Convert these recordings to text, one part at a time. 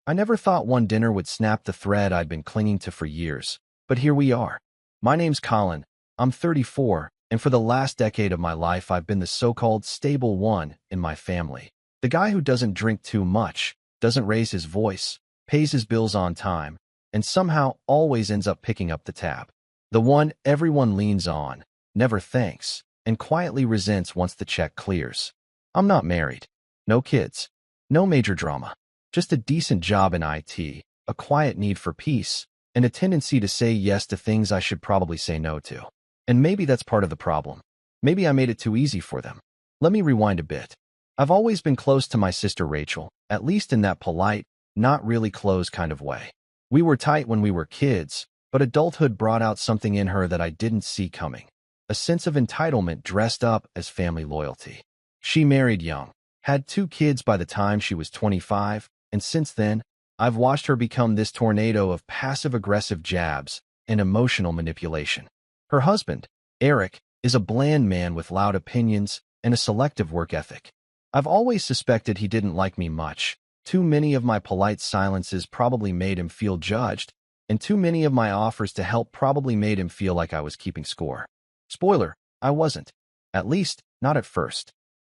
I never thought one dinner would snap the thread I'd been clinging to for years, but here we are. My name's Colin, I'm 34, and for the last decade of my life I've been the so-called stable one in my family. The guy who doesn't drink too much, doesn't raise his voice, pays his bills on time, and somehow always ends up picking up the tab. The one everyone leans on, never thanks, and quietly resents once the check clears. I'm not married. No kids. No major drama. Just a decent job in IT, a quiet need for peace, and a tendency to say yes to things I should probably say no to. And maybe that's part of the problem. Maybe I made it too easy for them. Let me rewind a bit. I've always been close to my sister Rachel, at least in that polite, not really close kind of way. We were tight when we were kids, but adulthood brought out something in her that I didn't see coming. A sense of entitlement dressed up as family loyalty. She married young, had 2 kids by the time she was 25, and since then, I've watched her become this tornado of passive-aggressive jabs and emotional manipulation. Her husband, Eric, is a bland man with loud opinions and a selective work ethic. I've always suspected he didn't like me much. Too many of my polite silences probably made him feel judged, and too many of my offers to help probably made him feel like I was keeping score. Spoiler, I wasn't. At least, not at first.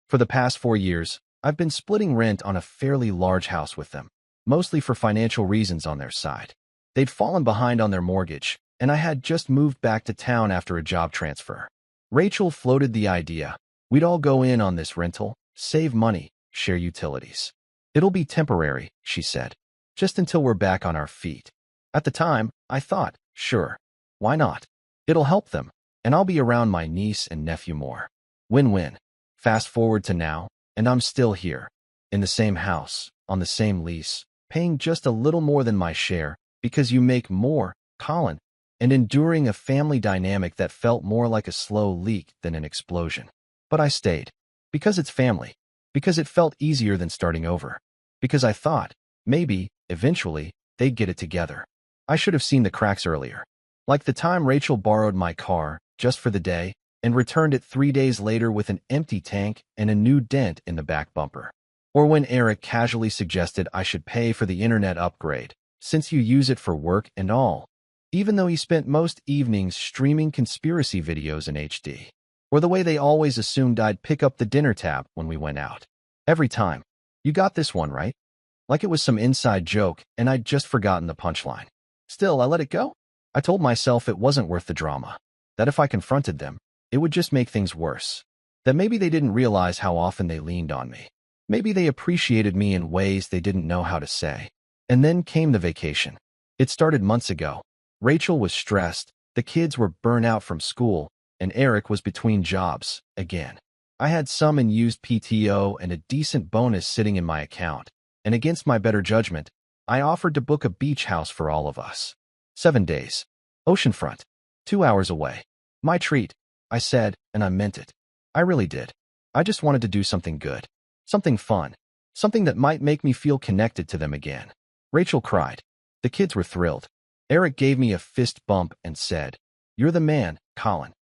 For the past 4 years, I've been splitting rent on a fairly large house with them, mostly for financial reasons on their side. They'd fallen behind on their mortgage, and I had just moved back to town after a job transfer. Rachel floated the idea. We'd all go in on this rental, save money, share utilities. It'll be temporary, she said, just until we're back on our feet. At the time, I thought, sure, why not? It'll help them, and I'll be around my niece and nephew more. Win-win. Fast forward to now, and I'm still here, in the same house, on the same lease, paying just a little more than my share, because you make more, Colin, and enduring a family dynamic that felt more like a slow leak than an explosion. But I stayed. Because it's family. Because it felt easier than starting over. Because I thought, maybe, eventually, they'd get it together. I should have seen the cracks earlier. Like the time Rachel borrowed my car, just for the day, and returned it 3 days later with an empty tank and a new dent in the back bumper. Or when Eric casually suggested I should pay for the internet upgrade, since you use it for work and all, even though he spent most evenings streaming conspiracy videos in HD. Or the way they always assumed I'd pick up the dinner tab when we went out. Every time. You got this one, right? Like it was some inside joke and I'd just forgotten the punchline. Still, I let it go. I told myself it wasn't worth the drama. That if I confronted them, it would just make things worse. That maybe they didn't realize how often they leaned on me. Maybe they appreciated me in ways they didn't know how to say. And then came the vacation. It started months ago. Rachel was stressed, the kids were burnt out from school, and Eric was between jobs, again. I had some unused PTO and a decent bonus sitting in my account, and against my better judgment, I offered to book a beach house for all of us. 7 days. Oceanfront. 2 hours away. My treat, I said, and I meant it. I really did. I just wanted to do something good. Something fun. Something that might make me feel connected to them again. Rachel cried. The kids were thrilled. Eric gave me a fist bump and said, "You're the man, Colin."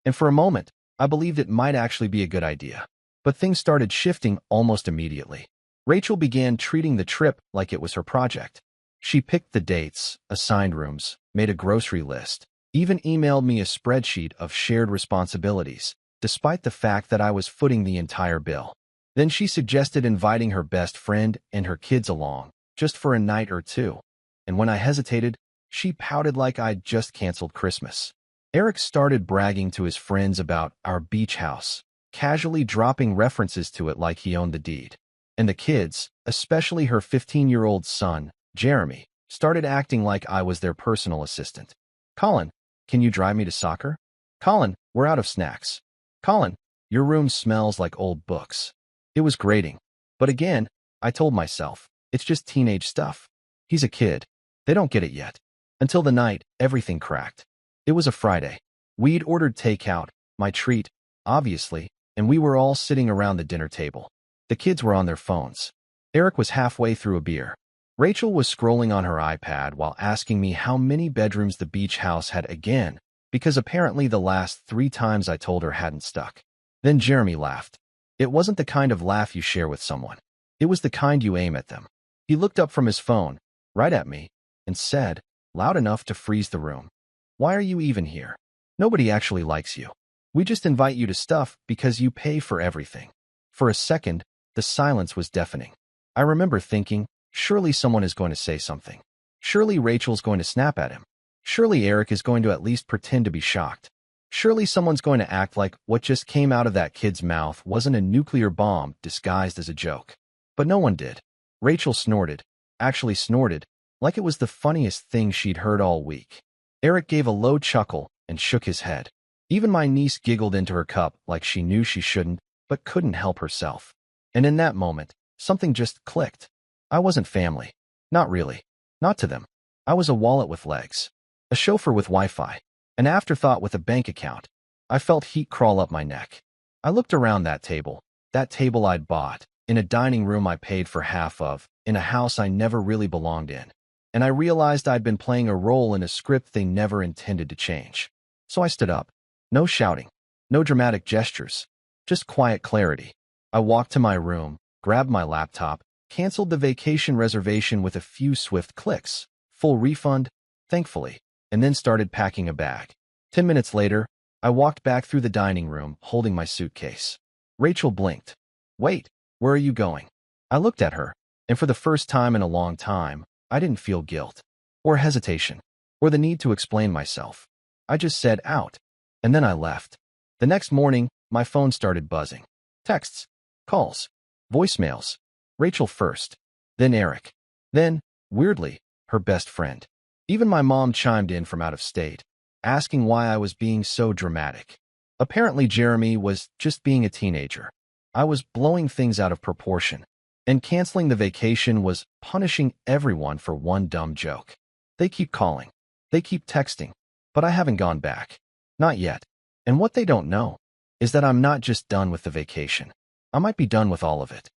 And for a moment, I believed it might actually be a good idea. But things started shifting almost immediately. Rachel began treating the trip like it was her project. She picked the dates, assigned rooms, made a grocery list, even emailed me a spreadsheet of shared responsibilities, despite the fact that I was footing the entire bill. Then she suggested inviting her best friend and her kids along, just for a night or two. And when I hesitated, she pouted like I'd just canceled Christmas. Eric started bragging to his friends about our beach house, casually dropping references to it like he owned the deed. And the kids, especially her 15-year-old son, Jeremy, started acting like I was their personal assistant. "Colin, can you drive me to soccer? Colin, we're out of snacks. Colin, your room smells like old books." It was grating. But again, I told myself, it's just teenage stuff. He's a kid. They don't get it yet. Until the night, everything cracked. It was a Friday. We'd ordered takeout, my treat, obviously, and we were all sitting around the dinner table. The kids were on their phones. Eric was halfway through a beer. Rachel was scrolling on her iPad while asking me how many bedrooms the beach house had again, because apparently the last 3 times I told her hadn't stuck. Then Jeremy laughed. It wasn't the kind of laugh you share with someone. It was the kind you aim at them. He looked up from his phone, right at me, and said, loud enough to freeze the room, "Why are you even here? Nobody actually likes you. We just invite you to stuff because you pay for everything." For a second, the silence was deafening. I remember thinking, surely someone is going to say something. Surely Rachel's going to snap at him. Surely Eric is going to at least pretend to be shocked. Surely someone's going to act like what just came out of that kid's mouth wasn't a nuclear bomb disguised as a joke. But no one did. Rachel snorted, actually snorted, like it was the funniest thing she'd heard all week. Eric gave a low chuckle and shook his head. Even my niece giggled into her cup like she knew she shouldn't, but couldn't help herself. And in that moment, something just clicked. I wasn't family. Not really. Not to them. I was a wallet with legs. A chauffeur with Wi-Fi. An afterthought with a bank account. I felt heat crawl up my neck. I looked around that table I'd bought, in a dining room I paid for half of, in a house I never really belonged in. And I realized I'd been playing a role in a script they never intended to change. So I stood up. No shouting. No dramatic gestures. Just quiet clarity. I walked to my room, grabbed my laptop, canceled the vacation reservation with a few swift clicks. Full refund, thankfully, and then started packing a bag. 10 minutes later, I walked back through the dining room, holding my suitcase. Rachel blinked. "Wait, where are you going?" I looked at her, and for the first time in a long time, I didn't feel guilt, or hesitation, or the need to explain myself. I just said out, and then I left. The next morning, my phone started buzzing. Texts, calls, voicemails. Rachel first, then Eric, then, weirdly, her best friend. Even my mom chimed in from out of state, asking why I was being so dramatic. Apparently Jeremy was just being a teenager. I was blowing things out of proportion, and canceling the vacation was punishing everyone for one dumb joke. They keep calling. They keep texting. But I haven't gone back. Not yet. And what they don't know is that I'm not just done with the vacation. I might be done with all of it.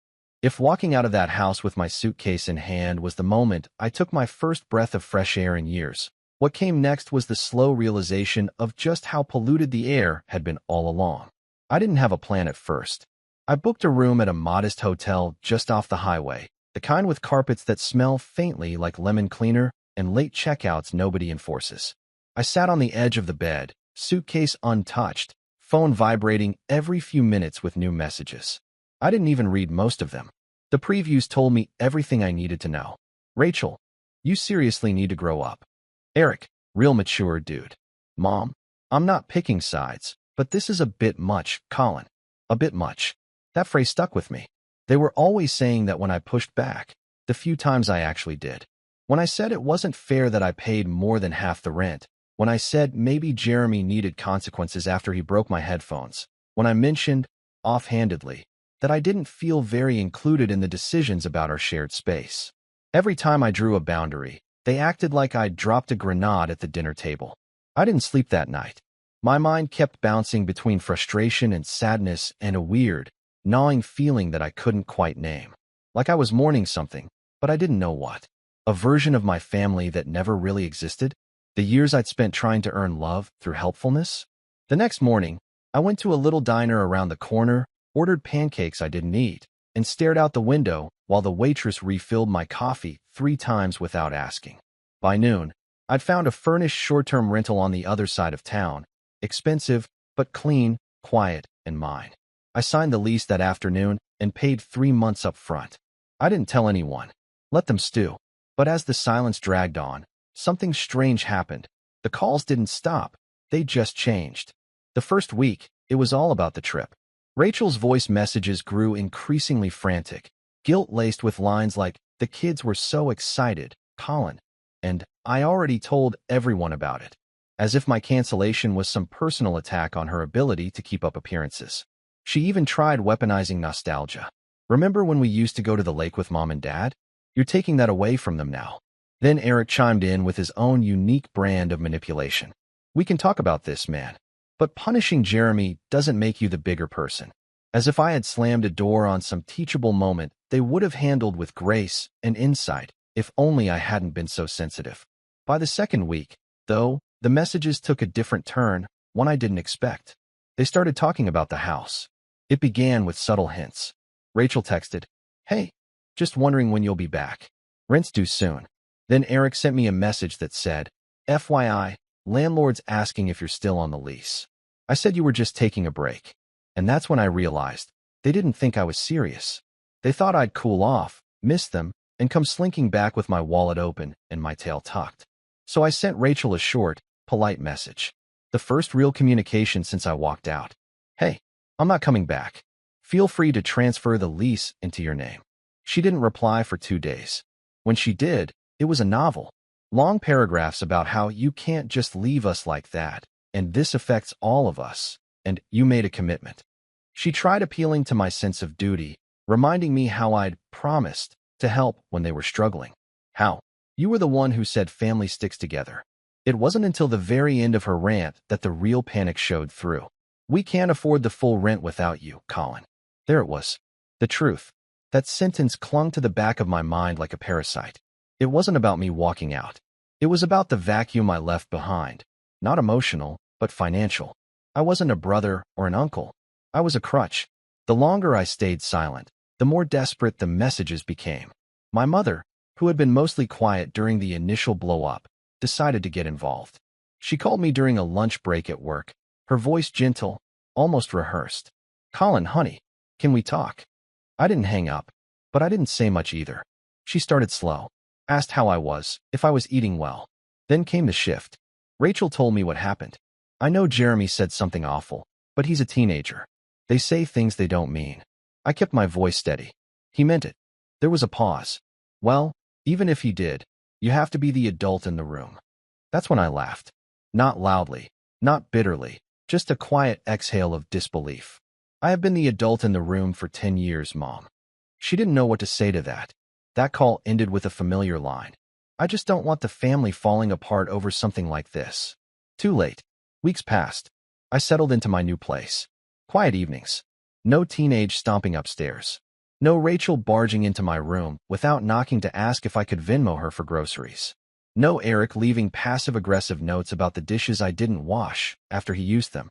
If walking out of that house with my suitcase in hand was the moment I took my first breath of fresh air in years, what came next was the slow realization of just how polluted the air had been all along. I didn't have a plan at first. I booked a room at a modest hotel just off the highway, the kind with carpets that smell faintly like lemon cleaner and late checkouts nobody enforces. I sat on the edge of the bed, suitcase untouched, phone vibrating every few minutes with new messages. I didn't even read most of them. The previews told me everything I needed to know. Rachel, you seriously need to grow up. Eric, real mature dude. Mom, I'm not picking sides, but this is a bit much, Colin. A bit much. That phrase stuck with me. They were always saying that when I pushed back, the few times I actually did. When I said it wasn't fair that I paid more than half the rent, when I said maybe Jeremy needed consequences after he broke my headphones, when I mentioned, offhandedly, that I didn't feel very included in the decisions about our shared space. Every time I drew a boundary, they acted like I'd dropped a grenade at the dinner table. I didn't sleep that night. My mind kept bouncing between frustration and sadness and a weird, gnawing feeling that I couldn't quite name. Like I was mourning something, but I didn't know what. A version of my family that never really existed? The years I'd spent trying to earn love through helpfulness? The next morning, I went to a little diner around the corner, ordered pancakes I didn't eat, and stared out the window while the waitress refilled my coffee 3 times without asking. By noon, I'd found a furnished short-term rental on the other side of town, expensive, but clean, quiet, and mine. I signed the lease that afternoon and paid 3 months up front. I didn't tell anyone. Let them stew. But as the silence dragged on, something strange happened. The calls didn't stop. They just changed. The first week, it was all about the trip. Rachel's voice messages grew increasingly frantic, guilt-laced with lines like, "The kids were so excited, Colin," and "I already told everyone about it," as if my cancellation was some personal attack on her ability to keep up appearances. She even tried weaponizing nostalgia. "Remember when we used to go to the lake with Mom and Dad? You're taking that away from them now." Then Eric chimed in with his own unique brand of manipulation. "We can talk about this, man. But punishing Jeremy doesn't make you the bigger person." As if I had slammed a door on some teachable moment they would have handled with grace and insight if only I hadn't been so sensitive. By the second week, though, the messages took a different turn, one I didn't expect. They started talking about the house. It began with subtle hints. Rachel texted, "Hey, just wondering when you'll be back." Rent's due soon. Then Eric sent me a message that said, FYI, landlord's asking if you're still on the lease. I said you were just taking a break. And that's when I realized they didn't think I was serious. They thought I'd cool off, miss them, and come slinking back with my wallet open and my tail tucked. So I sent Rachel a short, polite message. The first real communication since I walked out. Hey, I'm not coming back. Feel free to transfer the lease into your name. She didn't reply for 2 days. When she did, it was a novel. Long paragraphs about how you can't just leave us like that, and this affects all of us, and you made a commitment. She tried appealing to my sense of duty, reminding me how I'd promised to help when they were struggling. How? You were the one who said family sticks together. It wasn't until the very end of her rant that the real panic showed through. We can't afford the full rent without you, Colin. There it was. The truth. That sentence clung to the back of my mind like a parasite. It wasn't about me walking out. It was about the vacuum I left behind. Not emotional, but financial. I wasn't a brother or an uncle. I was a crutch. The longer I stayed silent, the more desperate the messages became. My mother, who had been mostly quiet during the initial blow-up, decided to get involved. She called me during a lunch break at work, her voice gentle, almost rehearsed. Colin, honey, can we talk? I didn't hang up, but I didn't say much either. She started slow, asked how I was, if I was eating well. Then came the shift. Rachel told me what happened. I know Jeremy said something awful, but he's a teenager. They say things they don't mean. I kept my voice steady. He meant it. There was a pause. Well, even if he did, you have to be the adult in the room. That's when I laughed. Not loudly, not bitterly, just a quiet exhale of disbelief. I have been the adult in the room for 10 years, Mom. She didn't know what to say to that. That call ended with a familiar line. I just don't want the family falling apart over something like this. Too late. Weeks passed. I settled into my new place. Quiet evenings. No teenage stomping upstairs. No Rachel barging into my room without knocking to ask if I could Venmo her for groceries. No Eric leaving passive-aggressive notes about the dishes I didn't wash after he used them.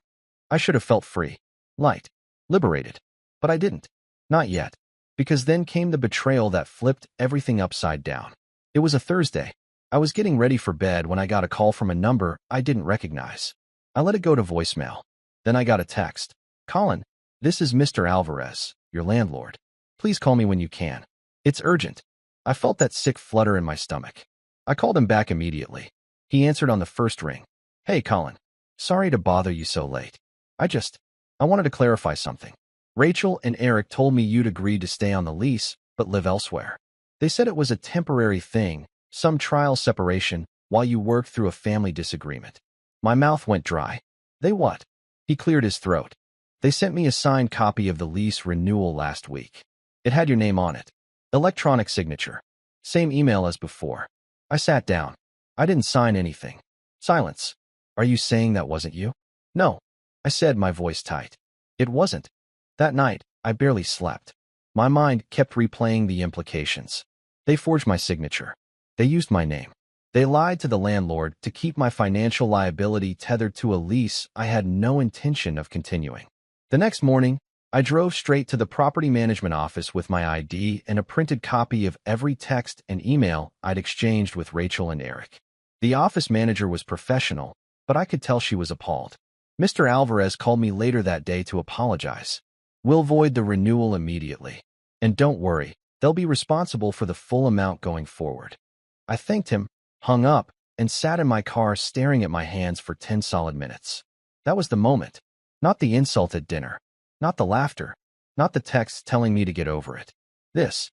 I should have felt free, light, liberated. But I didn't. Not yet. Because then came the betrayal that flipped everything upside down. It was a Thursday. I was getting ready for bed when I got a call from a number I didn't recognize. I let it go to voicemail. Then I got a text. Colin, this is Mr. Alvarez, your landlord. Please call me when you can. It's urgent. I felt that sick flutter in my stomach. I called him back immediately. He answered on the first ring. Hey, Colin. Sorry to bother you so late. I wanted to clarify something. Rachel and Eric told me you'd agreed to stay on the lease, but live elsewhere. They said it was a temporary thing, some trial separation, while you worked through a family disagreement. My mouth went dry. They what? He cleared his throat. They sent me a signed copy of the lease renewal last week. It had your name on it. Electronic signature. Same email as before. I sat down. I didn't sign anything. Silence. Are you saying that wasn't you? No. I said, my voice tight. It wasn't. That night, I barely slept. My mind kept replaying the implications. They forged my signature. They used my name. They lied to the landlord to keep my financial liability tethered to a lease I had no intention of continuing. The next morning, I drove straight to the property management office with my ID and a printed copy of every text and email I'd exchanged with Rachel and Eric. The office manager was professional, but I could tell she was appalled. Mr. Alvarez called me later that day to apologize. We'll void the renewal immediately. And don't worry, they'll be responsible for the full amount going forward. I thanked him, hung up, and sat in my car staring at my hands for 10 solid minutes. That was the moment. Not the insult at dinner. Not the laughter. Not the texts telling me to get over it. This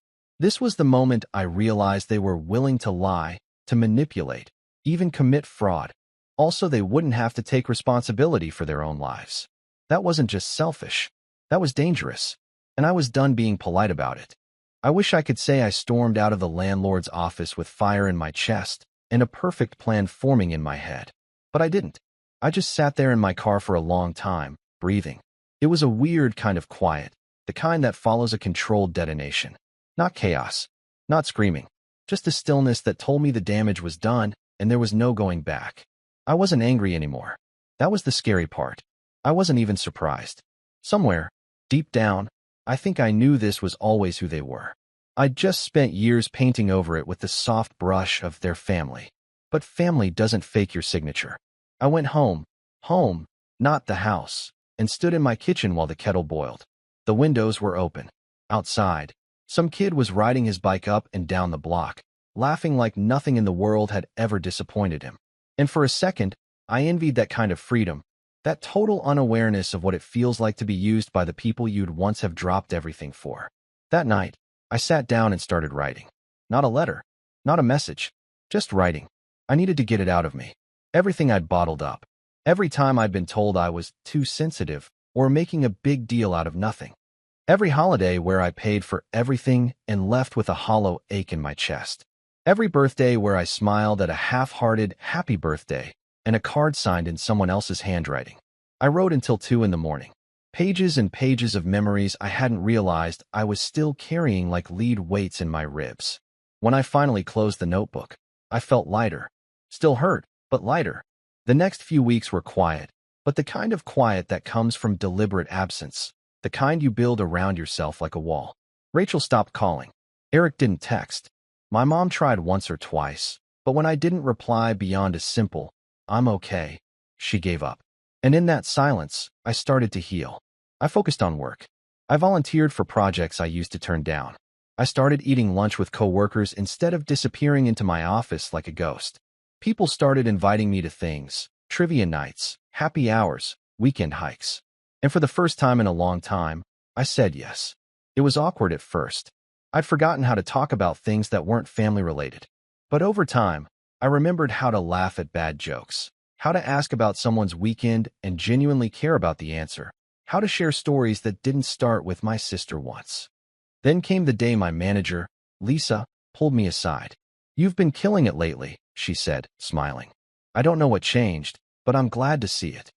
was the moment I realized they were willing to lie, to manipulate, even commit fraud. Also, they wouldn't have to take responsibility for their own lives. That wasn't just selfish. That was dangerous. And I was done being polite about it. I wish I could say I stormed out of the landlord's office with fire in my chest and a perfect plan forming in my head. But I didn't. I just sat there in my car for a long time, breathing. It was a weird kind of quiet, the kind that follows a controlled detonation. Not chaos, not screaming, just a stillness that told me the damage was done and there was no going back. I wasn't angry anymore. That was the scary part. I wasn't even surprised. Somewhere, deep down, I think I knew this was always who they were. I'd just spent years painting over it with the soft brush of their family. But family doesn't fake your signature. I went home, not the house, and stood in my kitchen while the kettle boiled. The windows were open. Outside, some kid was riding his bike up and down the block, laughing like nothing in the world had ever disappointed him. And for a second, I envied that kind of freedom, that total unawareness of what it feels like to be used by the people you'd once have dropped everything for. That night, I sat down and started writing. Not a letter, not a message, just writing. I needed to get it out of me. Everything I'd bottled up. Every time I'd been told I was too sensitive or making a big deal out of nothing. Every holiday where I paid for everything and left with a hollow ache in my chest. Every birthday where I smiled at a half-hearted happy birthday and a card signed in someone else's handwriting. I wrote until 2 in the morning. Pages and pages of memories I hadn't realized I was still carrying like lead weights in my ribs. When I finally closed the notebook, I felt lighter. Still hurt, but lighter. The next few weeks were quiet, but the kind of quiet that comes from deliberate absence, the kind you build around yourself like a wall. Rachel stopped calling. Eric didn't text. My mom tried once or twice, but when I didn't reply beyond a simple, "I'm okay," she gave up. And in that silence, I started to heal. I focused on work. I volunteered for projects I used to turn down. I started eating lunch with coworkers instead of disappearing into my office like a ghost. People started inviting me to things, trivia nights, happy hours, weekend hikes. And for the first time in a long time, I said yes. It was awkward at first. I'd forgotten how to talk about things that weren't family-related. But over time, I remembered how to laugh at bad jokes, how to ask about someone's weekend and genuinely care about the answer, how to share stories that didn't start with my sister once. Then came the day my manager, Lisa, pulled me aside. "You've been killing it lately," she said, smiling. "I don't know what changed, but I'm glad to see it."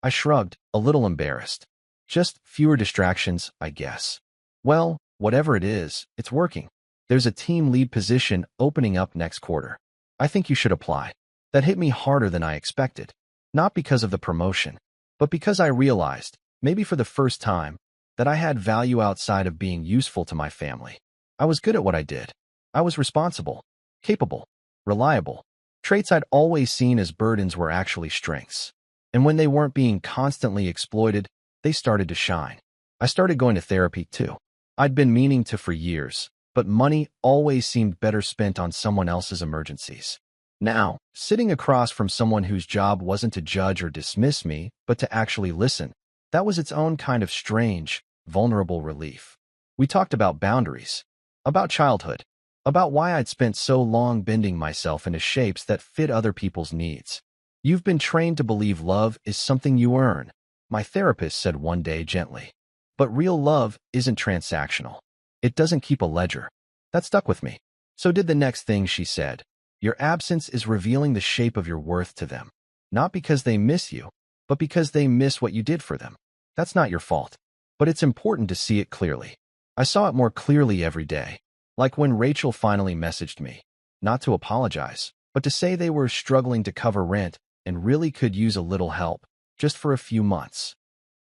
I shrugged, a little embarrassed. "Just fewer distractions, I guess." "Well, whatever it is, it's working. There's a team lead position opening up next quarter. I think you should apply." That hit me harder than I expected. Not because of the promotion, but because I realized, maybe for the first time, that I had value outside of being useful to my family. I was good at what I did. I was responsible, capable, reliable. Traits I'd always seen as burdens were actually strengths. And when they weren't being constantly exploited, they started to shine. I started going to therapy too. I'd been meaning to for years, but money always seemed better spent on someone else's emergencies. Now, sitting across from someone whose job wasn't to judge or dismiss me, but to actually listen, that was its own kind of strange, vulnerable relief. We talked about boundaries, about childhood, about why I'd spent so long bending myself into shapes that fit other people's needs. "You've been trained to believe love is something you earn," my therapist said one day gently. "But real love isn't transactional. It doesn't keep a ledger." That stuck with me. So did the next thing she said. "Your absence is revealing the shape of your worth to them. Not because they miss you, but because they miss what you did for them. That's not your fault. But it's important to see it clearly." I saw it more clearly every day. Like when Rachel finally messaged me. Not to apologize, but to say they were struggling to cover rent and really could use a little help, just for a few months.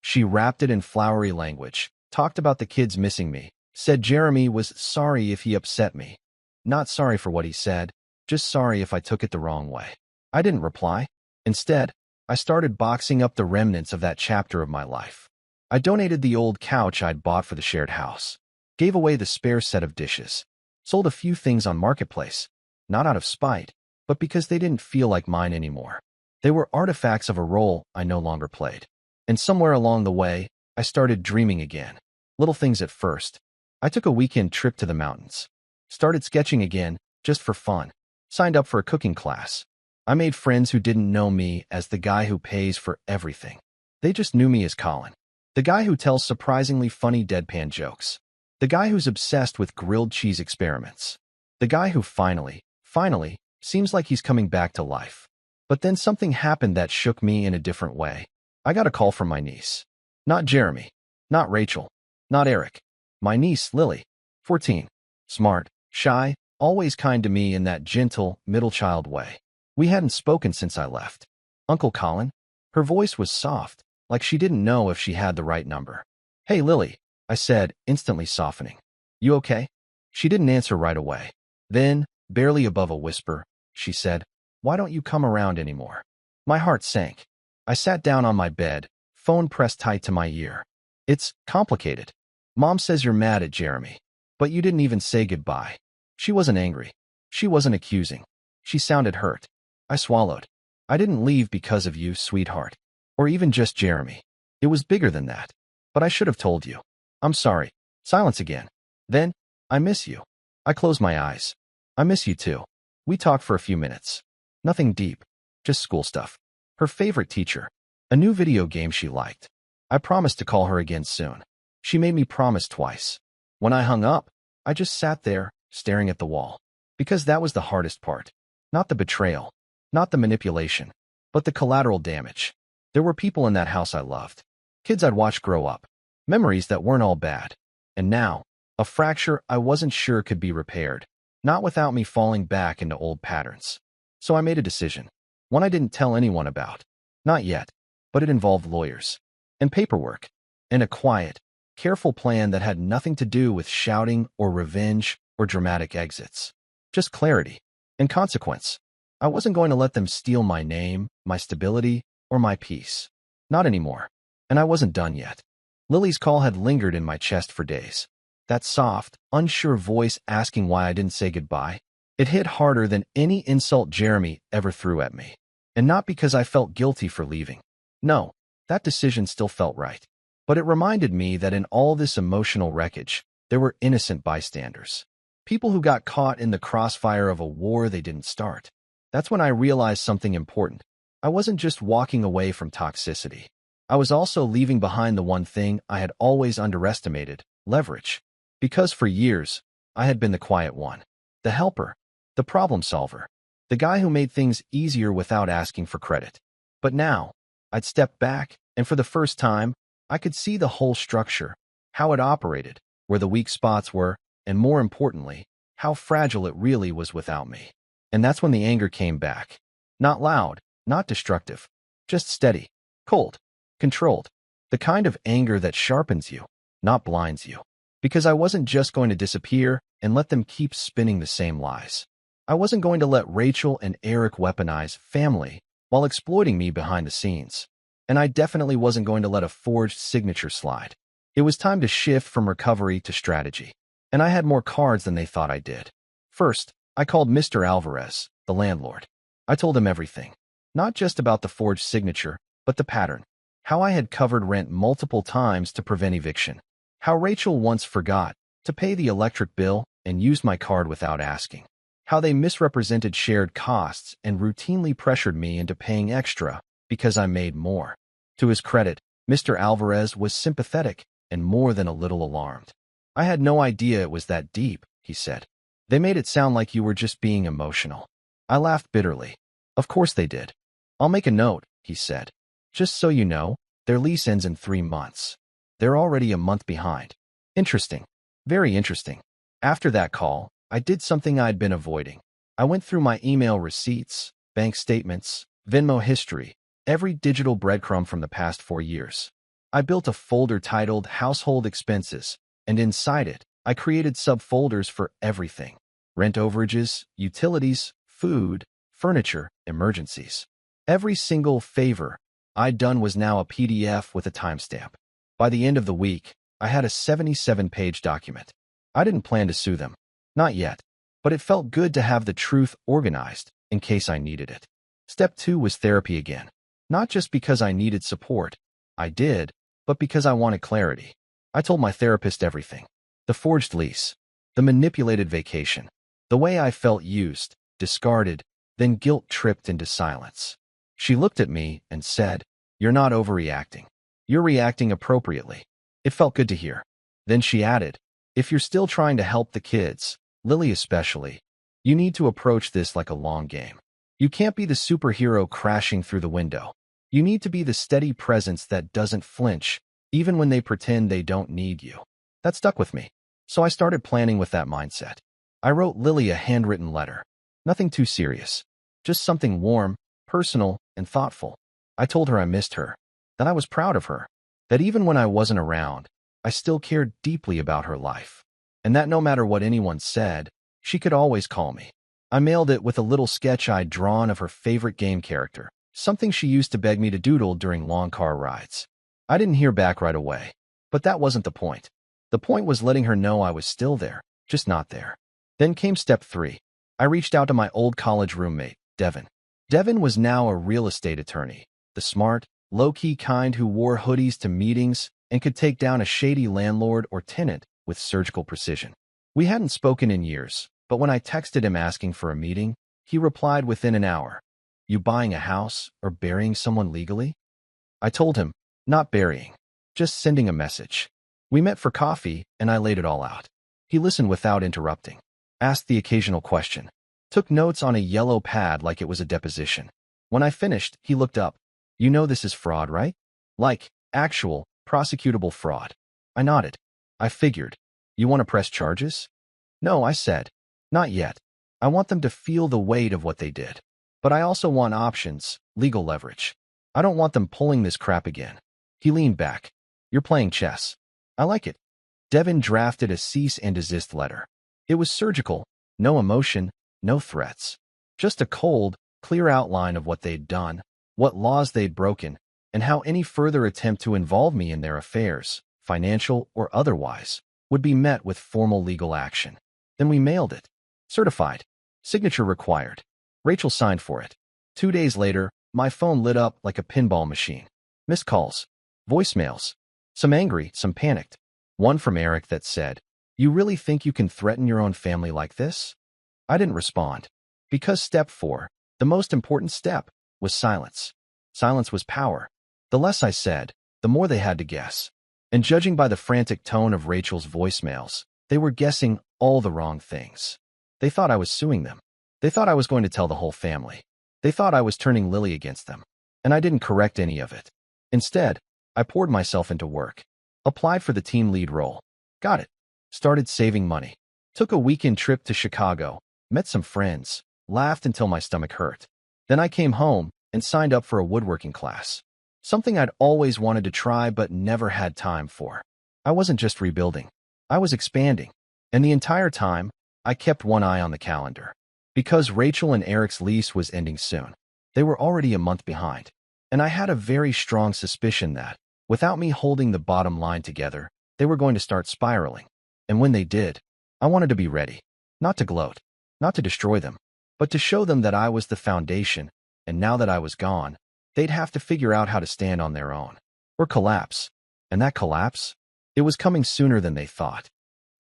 She wrapped it in flowery language, talked about the kids missing me, said Jeremy was sorry if he upset me. Not sorry for what he said, just sorry if I took it the wrong way. I didn't reply. Instead, I started boxing up the remnants of that chapter of my life. I donated the old couch I'd bought for the shared house, gave away the spare set of dishes, sold a few things on Marketplace, not out of spite, but because they didn't feel like mine anymore. They were artifacts of a role I no longer played. And somewhere along the way, I started dreaming again. Little things at first. I took a weekend trip to the mountains. Started sketching again, just for fun. Signed up for a cooking class. I made friends who didn't know me as the guy who pays for everything. They just knew me as Colin. The guy who tells surprisingly funny deadpan jokes. The guy who's obsessed with grilled cheese experiments. The guy who finally, seems like he's coming back to life. But then something happened that shook me in a different way. I got a call from my niece. Not Jeremy. Not Rachel. Not Eric. My niece, Lily. 14. Smart, shy, always kind to me in that gentle, middle child way. We hadn't spoken since I left. "Uncle Colin?" Her voice was soft, like she didn't know if she had the right number. "Hey, Lily," I said, instantly softening. "You okay?" She didn't answer right away. Then, barely above a whisper, she said, "Why don't you come around anymore?" My heart sank. I sat down on my bed, phone pressed tight to my ear. "It's complicated. Mom says you're mad at Jeremy. But you didn't even say goodbye." She wasn't angry. She wasn't accusing. She sounded hurt. I swallowed. "I didn't leave because of you, sweetheart. Or even just Jeremy. It was bigger than that. But I should have told you. I'm sorry." Silence again. Then, "I miss you." I closed my eyes. "I miss you too." We talked for a few minutes. Nothing deep. Just school stuff. Her favorite teacher. A new video game she liked. I promised to call her again soon. She made me promise twice. When I hung up, I just sat there, staring at the wall. Because that was the hardest part. Not the betrayal. Not the manipulation. But the collateral damage. There were people in that house I loved. Kids I'd watched grow up. Memories that weren't all bad. And now, a fracture I wasn't sure could be repaired. Not without me falling back into old patterns. So I made a decision. One I didn't tell anyone about. Not yet. But it involved lawyers. And paperwork. And a quiet, careful plan that had nothing to do with shouting or revenge or dramatic exits. Just clarity. And consequence. I wasn't going to let them steal my name, my stability, or my peace. Not anymore. And I wasn't done yet. Lily's call had lingered in my chest for days. That soft, unsure voice asking why I didn't say goodbye. It hit harder than any insult Jeremy ever threw at me. And not because I felt guilty for leaving. No, that decision still felt right. But it reminded me that in all this emotional wreckage, there were innocent bystanders. People who got caught in the crossfire of a war they didn't start. That's when I realized something important. I wasn't just walking away from toxicity. I was also leaving behind the one thing I had always underestimated, leverage. Because for years, I had been the quiet one. The helper. The problem solver. The guy who made things easier without asking for credit. But now, I'd stepped back, and for the first time, I could see the whole structure, how it operated, where the weak spots were, and more importantly, how fragile it really was without me. And that's when the anger came back. Not loud, not destructive, just steady, cold, controlled. The kind of anger that sharpens you, not blinds you. Because I wasn't just going to disappear and let them keep spinning the same lies. I wasn't going to let Rachel and Eric weaponize family while exploiting me behind the scenes. And I definitely wasn't going to let a forged signature slide. It was time to shift from recovery to strategy. And I had more cards than they thought I did. First, I called Mr. Alvarez, the landlord. I told him everything. Not just about the forged signature, but the pattern. How I had covered rent multiple times to prevent eviction. How Rachel once forgot to pay the electric bill and used my card without asking. How they misrepresented shared costs and routinely pressured me into paying extra because I made more. To his credit, Mr. Alvarez was sympathetic and more than a little alarmed. "I had no idea it was that deep," he said. "They made it sound like you were just being emotional." I laughed bitterly. "Of course they did. I'll make a note," he said. "Just so you know, their lease ends in 3 months. They're already a month behind." Interesting. Very interesting. After that call, I did something I'd been avoiding. I went through my email receipts, bank statements, Venmo history, every digital breadcrumb from the past 4 years. I built a folder titled Household Expenses, and inside it, I created subfolders for everything. Rent overages, utilities, food, furniture, emergencies. Every single favor I'd done was now a PDF with a timestamp. By the end of the week, I had a 77-page document. I didn't plan to sue them. Not yet. But it felt good to have the truth organized in case I needed it. Step 2 was therapy again. Not just because I needed support. I did, but because I wanted clarity. I told my therapist everything. The forged lease. The manipulated vacation. The way I felt used, discarded, then guilt-tripped into silence. She looked at me and said, "You're not overreacting. You're reacting appropriately." It felt good to hear. Then she added, "If you're still trying to help the kids, Lily especially, you need to approach this like a long game. You can't be the superhero crashing through the window. You need to be the steady presence that doesn't flinch, even when they pretend they don't need you." That stuck with me. So I started planning with that mindset. I wrote Lily a handwritten letter. Nothing too serious. Just something warm, personal, and thoughtful. I told her I missed her, that I was proud of her, that even when I wasn't around, I still cared deeply about her life. and that no matter what anyone said, she could always call me. I mailed it with a little sketch I'd drawn of her favorite game character, something she used to beg me to doodle during long car rides. I didn't hear back right away, but that wasn't the point. The point was letting her know I was still there, just not there. Then came step 3. I reached out to my old college roommate, Devin. Devin was now a real estate attorney, the smart, low-key kind who wore hoodies to meetings and could take down a shady landlord or tenant with surgical precision. We hadn't spoken in years, but when I texted him asking for a meeting, he replied within an hour, "You buying a house or burying someone legally?" I told him, "Not burying, just sending a message." We met for coffee, and I laid it all out. He listened without interrupting, asked the occasional question, took notes on a yellow pad like it was a deposition. When I finished, he looked up. "You know this is fraud, right? Like, actual, prosecutable fraud." I nodded. I figured. "You want to press charges?" "No," I said. "Not yet. I want them to feel the weight of what they did. But I also want options, legal leverage. I don't want them pulling this crap again." He leaned back. "You're playing chess." "I like it." Devin drafted a cease and desist letter. It was surgical, no emotion, no threats. Just a cold, clear outline of what they'd done, what laws they'd broken, and how any further attempt to involve me in their affairs, financial or otherwise, would be met with formal legal action. Then we mailed it. Certified. Signature required. Rachel signed for it. 2 days later, my phone lit up like a pinball machine. Missed calls. Voicemails. Some angry, some panicked. One from Eric that said, "You really think you can threaten your own family like this?" I didn't respond. Because step 4, the most important step, was silence. Silence was power. The less I said, the more they had to guess. And judging by the frantic tone of Rachel's voicemails, they were guessing all the wrong things. They thought I was suing them. They thought I was going to tell the whole family. They thought I was turning Lily against them. And I didn't correct any of it. Instead, I poured myself into work. Applied for the team lead role. Got it. Started saving money. Took a weekend trip to Chicago. Met some friends. Laughed until my stomach hurt. Then I came home and signed up for a woodworking class. Something I'd always wanted to try but never had time for. I wasn't just rebuilding. I was expanding. And the entire time, I kept one eye on the calendar. Because Rachel and Eric's lease was ending soon. They were already a month behind. And I had a very strong suspicion that, without me holding the bottom line together, they were going to start spiraling. And when they did, I wanted to be ready. Not to gloat. Not to destroy them. But to show them that I was the foundation, and now that I was gone, they'd have to figure out how to stand on their own. Or collapse. And that collapse? It was coming sooner than they thought.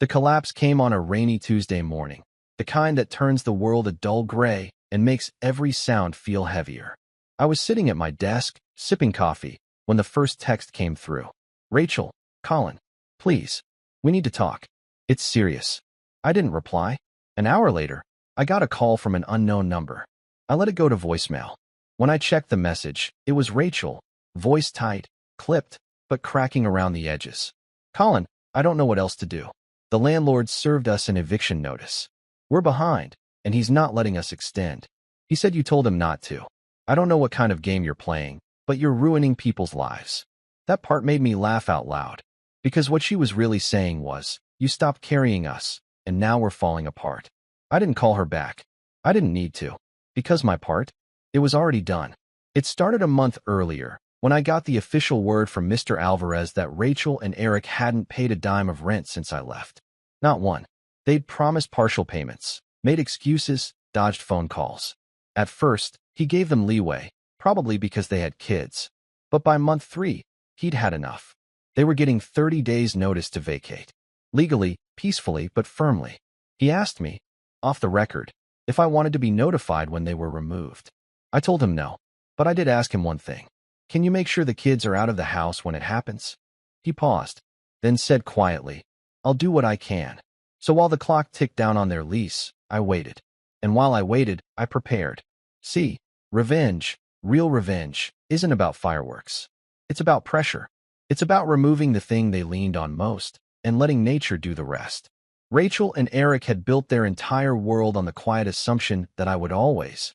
The collapse came on a rainy Tuesday morning, the kind that turns the world a dull gray and makes every sound feel heavier. I was sitting at my desk, sipping coffee, when the first text came through. "Rachel, Colin, please, we need to talk. It's serious." I didn't reply. An hour later, I got a call from an unknown number. I let it go to voicemail. When I checked the message, it was Rachel, voice tight, clipped, but cracking around the edges. "Colin, I don't know what else to do. The landlord served us an eviction notice. We're behind, and he's not letting us extend. He said you told him not to. I don't know what kind of game you're playing, but you're ruining people's lives." That part made me laugh out loud, because what she was really saying was, "You stopped carrying us, and now we're falling apart." I didn't call her back. I didn't need to. Because my part? It was already done. It started a month earlier, when I got the official word from Mr. Alvarez that Rachel and Eric hadn't paid a dime of rent since I left. Not one. They'd promised partial payments, made excuses, dodged phone calls. At first, he gave them leeway, probably because they had kids. But by month 3, he'd had enough. They were getting 30 days' notice to vacate. Legally, peacefully, but firmly. He asked me, off the record, if I wanted to be notified when they were removed. I told him no, but I did ask him one thing. "Can you make sure the kids are out of the house when it happens?" He paused, then said quietly, "I'll do what I can." So while the clock ticked down on their lease, I waited. And while I waited, I prepared. See, revenge, real revenge, isn't about fireworks. It's about pressure. It's about removing the thing they leaned on most and letting nature do the rest. Rachel and Eric had built their entire world on the quiet assumption that I would always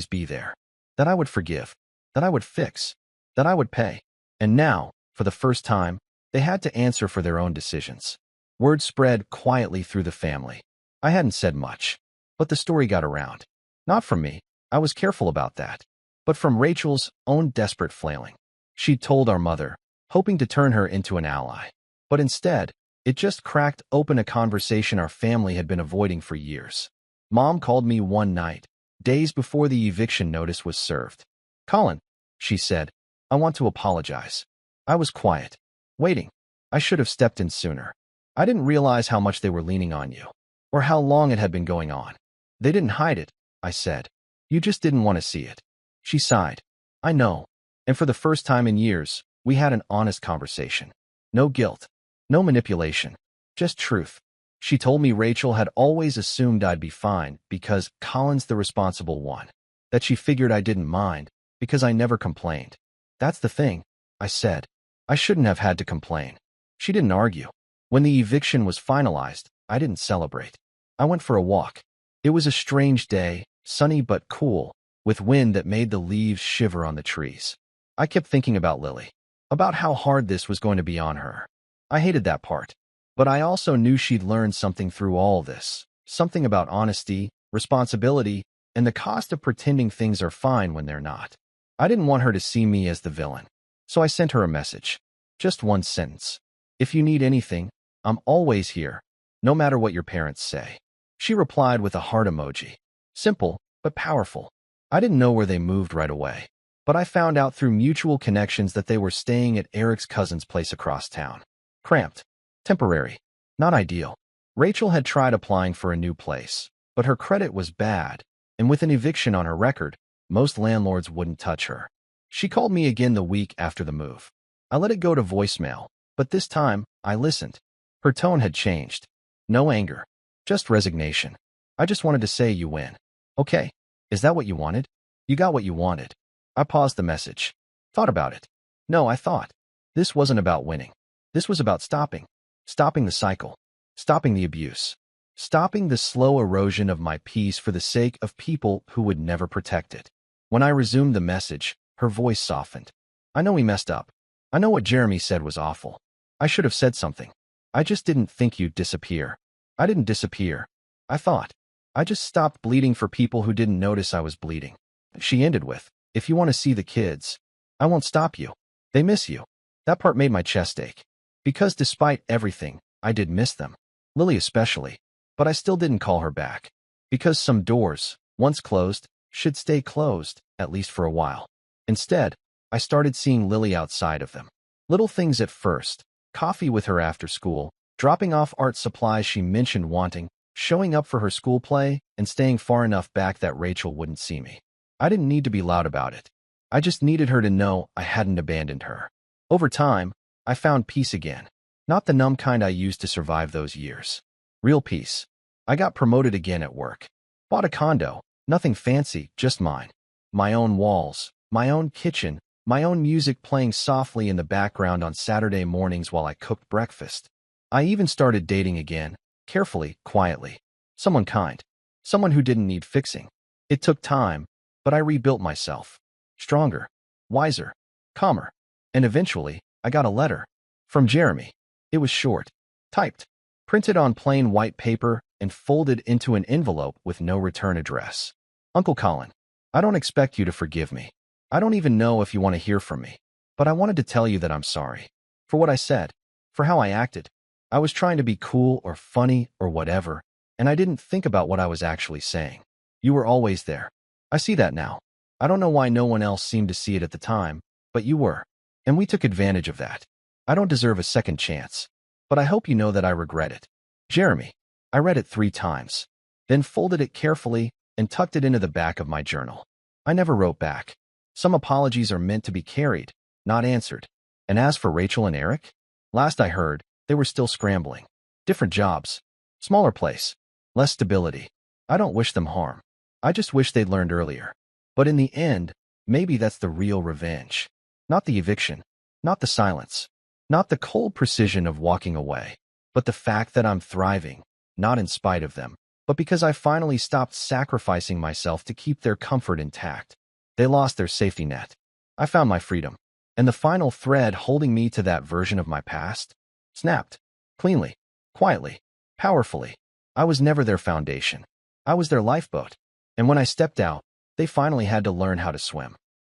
be there. That I would forgive. That I would fix. That I would pay. And now, for the first time, they had to answer for their own decisions. Word spread quietly through the family. I hadn't said much, but the story got around. Not from me, I was careful about that, but from Rachel's own desperate flailing. She'd told our mother, hoping to turn her into an ally. But instead, it just cracked open a conversation our family had been avoiding for years. Mom called me one night, days before the eviction notice was served. "Colin," she said, "I want to apologize." I was quiet, waiting. I should have stepped in sooner. I didn't realize how much they were leaning on you, or how long it had been going on. "They didn't hide it," I said. "You just didn't want to see it." She sighed. "I know." And for the first time in years, we had an honest conversation. No guilt, no manipulation, just truth. She told me Rachel had always assumed I'd be fine because Colin's the responsible one, that she figured I didn't mind because I never complained. "That's the thing," I said. "I shouldn't have had to complain." She didn't argue. When the eviction was finalized, I didn't celebrate. I went for a walk. It was a strange day, sunny but cool, with wind that made the leaves shiver on the trees. I kept thinking about Lily, about how hard this was going to be on her. I hated that part, but I also knew she'd learned something through all this, something about honesty, responsibility, and the cost of pretending things are fine when they're not. I didn't want her to see me as the villain, so I sent her a message. Just one sentence. "If you need anything, I'm always here, no matter what your parents say." She replied with a heart emoji. Simple, but powerful. I didn't know where they moved right away, but I found out through mutual connections that they were staying at Eric's cousin's place across town. Cramped. Temporary. Not ideal. Rachel had tried applying for a new place, but her credit was bad, and with an eviction on her record, most landlords wouldn't touch her. She called me again the week after the move. I let it go to voicemail, but this time, I listened. Her tone had changed. No anger. Just resignation. "I just wanted to say you win." "Okay. Is that what you wanted?" "You got what you wanted." I paused the message. Thought about it. No, I thought. This wasn't about winning. This was about stopping. Stopping the cycle. Stopping the abuse. Stopping the slow erosion of my peace for the sake of people who would never protect it. When I resumed the message, her voice softened. "I know we messed up. I know what Jeremy said was awful. I should have said something. I just didn't think you'd disappear." I didn't disappear. I thought. I just stopped bleeding for people who didn't notice I was bleeding. She ended with, "If you want to see the kids, I won't stop you. They miss you." That part made my chest ache. Because despite everything, I did miss them. Lily especially. But I still didn't call her back. Because some doors, once closed, should stay closed, at least for a while. Instead, I started seeing Lily outside of them. Little things at first. Coffee with her after school, dropping off art supplies she mentioned wanting, showing up for her school play, and staying far enough back that Rachel wouldn't see me. I didn't need to be loud about it. I just needed her to know I hadn't abandoned her. Over time, I found peace again. Not the numb kind I used to survive those years. Real peace. I got promoted again at work. Bought a condo. Nothing fancy, just mine. My own walls, my own kitchen, my own music playing softly in the background on Saturday mornings while I cooked breakfast. I even started dating again, carefully, quietly. Someone kind. Someone who didn't need fixing. It took time, but I rebuilt myself. Stronger, wiser, calmer. And eventually, I got a letter. From Jeremy. It was short, typed, printed on plain white paper, and folded into an envelope with no return address. "Uncle Colin, I don't expect you to forgive me. I don't even know if you want to hear from me. But I wanted to tell you that I'm sorry. For what I said. For how I acted. I was trying to be cool or funny or whatever, and I didn't think about what I was actually saying. You were always there. I see that now. I don't know why no one else seemed to see it at the time, but you were. And we took advantage of that. I don't deserve a second chance. But I hope you know that I regret it. Jeremy." I read it 3 times, then folded it carefully and tucked it into the back of my journal. I never wrote back. Some apologies are meant to be carried, not answered. And as for Rachel and Eric, last I heard, they were still scrambling. Different jobs. Smaller place. Less stability. I don't wish them harm. I just wish they'd learned earlier. But in the end, maybe that's the real revenge. Not the eviction. Not the silence. Not the cold precision of walking away. But the fact that I'm thriving, not in spite of them, but because I finally stopped sacrificing myself to keep their comfort intact. They lost their safety net. I found my freedom. And the final thread holding me to that version of my past snapped. Cleanly. Quietly, powerfully. I was never their foundation. I was their lifeboat. And when I stepped out, they finally had to learn how to swim.